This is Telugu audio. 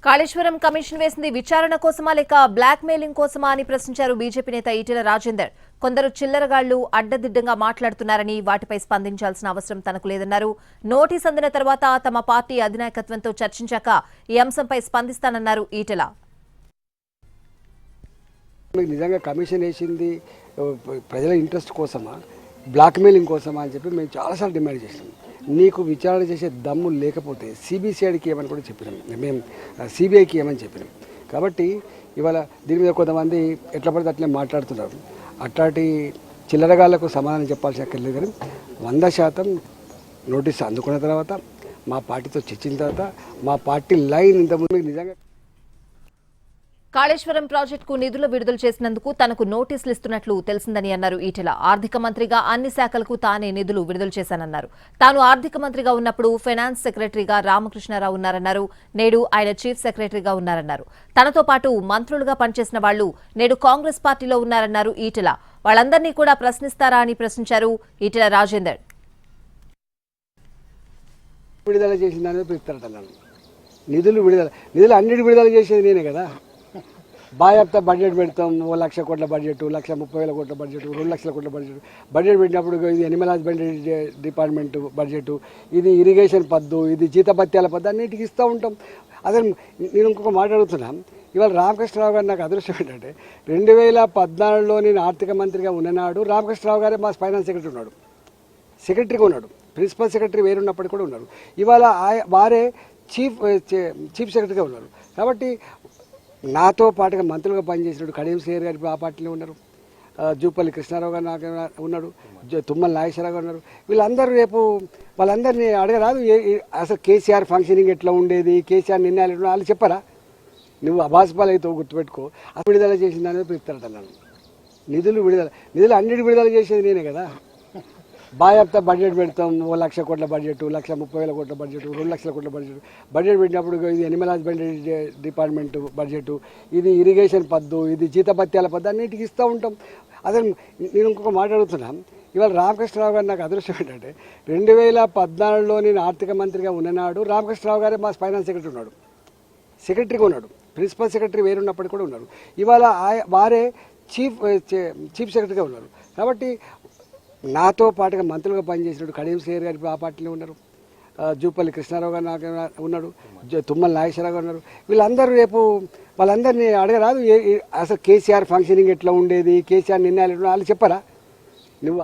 కాళేశ్వరం కమిషన్ వేసింది విచారణ కోసమా లేక బ్లాక్ మెయిలింగ్ కోసమా అని ప్రశ్నించారు బీజేపీ నేత ఈటెల రాజేందర్. కొందరు చిల్లరగాళ్లు అడ్డదిడ్డంగా మాట్లాడుతున్నారని వాటిపై స్పందించాల్సిన అవసరం తనకు లేదన్నారు. నోటీస్ అందిన తర్వాత తమ పార్టీ అధినాయకత్వంతో చర్చించాక ఈ అంశంపై స్పందిస్తానన్నారు ఈటెల. నిజంగా కమిషన్ వేసింది ప్రజల ఇంట్రెస్ట్ కోసమా బ్లాక్ మెయిలింగ్ కోసమా అని చెప్పి మేము చాలాసార్లు డిమాండ్ చేసినాం. నీకు విచారణ చేసే దమ్ము లేకపోతే సిబిసిఐడికి ఏమని కూడా చెప్పినాం, మేము సిబిఐకి ఏమని చెప్పినాం. కాబట్టి ఇవాళ దీని మీద కొంతమంది ఎట్లా పడితే అట్లే మాట్లాడుతున్నారు. అట్లాంటి చిల్లరగాళ్లకు సమాధానం చెప్పాల్సి అక్కర్లేదు. కానీ 100% నోటీస్ అందుకున్న తర్వాత మా పార్టీతో చర్చించిన తర్వాత మా పార్టీ లైన్ ఇంతకుముందు నిజంగా కాళేశ్వరం ప్రాజెక్టుకు నిధులు విడుదల చేసినందుకు తనకు నోటీసులు ఇస్తున్నట్లు తెలిసిందని అన్నారు ఈటెల. ఆర్థిక మంత్రిగా అన్ని శాఖలకు తానే నిధులు విడుదల చేశానన్నారు. తాను ఆర్థిక మంత్రిగా ఉన్నప్పుడు ఫైనాన్స్ సెక్రటరీగా రామకృష్ణారావు ఉన్నారన్నారు. నేడు ఆయన చీఫ్ సెక్రటరీగా ఉన్నారన్నారు. తనతో పాటు మంత్రులుగా పనిచేసిన వాళ్లు నేడు కాంగ్రెస్ పార్టీలో ఉన్నారన్నారు ఈటెల. వాళ్ళందరినీ కూడా ప్రశ్నిస్తారా అని ప్రశ్నించారు ఈటెల రాజేందర్. విడుదల చేసిందని నిధులు అన్నిటి విడుదల చేసేది నేనే కదా. బాగా బడ్జెట్ పెడతాం, 1 లక్ష కోట్ల బడ్జెట్, 1,30,000 కోట్ల బడ్జెట్, 2 లక్షల కోట్ల బడ్జెట్ పెట్టినప్పుడు ఇది అనిమల్ హస్బెండరీ డిపార్ట్మెంట్ బడ్జెట్, ఇది ఇరిగేషన్ పద్దు, ఇది జీతభత్యాల పద్దు అన్నిటికీ ఇస్తూ ఉంటాం. అదే నేను ఇంకొక మాట అడుగుతున్నా. ఇవాళ రామకృష్ణరావు గారు నాకు అదృష్టం ఏంటంటే 2014లో నేను ఆర్థిక మంత్రిగా ఉన్ననాడు రామకృష్ణరావు గారే మా ఫైనాన్స్ సెక్రటరీ ఉన్నాడు, సెక్రటరీగా ఉన్నాడు, ప్రిన్సిపల్ సెక్రటరీ వేరున్నప్పటికీ కూడా ఉన్నారు. ఇవాళ వారే చీఫ్ సెక్రటరీగా ఉన్నారు. కాబట్టి నాతో పాటుగా మంత్రులుగా పనిచేసినాడు కడియం శ్రీహరి గారి ఆ పార్టీలో ఉన్నారు, జూపల్లి కృష్ణారావు గారు నాకు ఉన్నాడు, తుమ్మల నాగేశ్వరరావు గారు ఉన్నారు. వీళ్ళందరూ రేపు వాళ్ళందరినీ అడగరాదు అసలు కేసీఆర్ ఫంక్షనింగ్ ఎట్లా ఉండేది, కేసీఆర్ నిర్ణయాలు ఎట్లా వాళ్ళు చెప్పరా? నువ్వు అభాస్పాలు అయితే గుర్తుపెట్టుకో. అసలు విడుదల చేసిన దాని మీద చెప్తారట. నన్ను నిధులు అన్నిటి విడుదల చేసేది నేనే కదా. బాగా బడ్జెట్ పెడతాం, 1 లక్ష కోట్ల బడ్జెట్, 1,30,000 కోట్ల బడ్జెట్, 2 లక్షల కోట్ల బడ్జెట్ పెట్టినప్పుడు ఇది అనిమల్ హస్బెండరీ డిపార్ట్మెంట్ బడ్జెట్, ఇది ఇరిగేషన్ పద్దు, ఇది జీతభత్యాల పద్దు అన్నిటికీ ఇస్తూ ఉంటాం. అదే నేను ఇంకొక మాట అడుగుతున్నా. ఇవాళ రామకృష్ణరావు గారు నాకు అదృష్టం ఏంటంటే 2014లో నేను ఆర్థిక మంత్రిగా ఉన్ననాడు రామకృష్ణరావు గారే మా ఫైనాన్స్ సెక్రటరీ ఉన్నాడు, సెక్రటరీగా ఉన్నాడు, ప్రిన్సిపల్ సెక్రటరీ వేరున్నప్పటికీ కూడా ఉన్నారు. ఇవాళ వారే చీఫ్ సెక్రటరీగా ఉన్నారు. కాబట్టి నాతో పాటుగా మంత్రులుగా పనిచేసినాడు కడియం శ్రీహరి గారి ఆ పార్టీలో ఉన్నారు, జూపల్లి కృష్ణారావు గారు నాకు ఉన్నాడు, తుమ్మల నాగేశ్వరరావు గారు ఉన్నారు. వీళ్ళందరూ రేపు వాళ్ళందరినీ అడగరాదు అసలు కేసీఆర్ ఫంక్షనింగ్ ఎట్లా ఉండేది, కేసీఆర్ నిర్ణయాలు ఎట్లా వాళ్ళు చెప్పరా? నువ్వు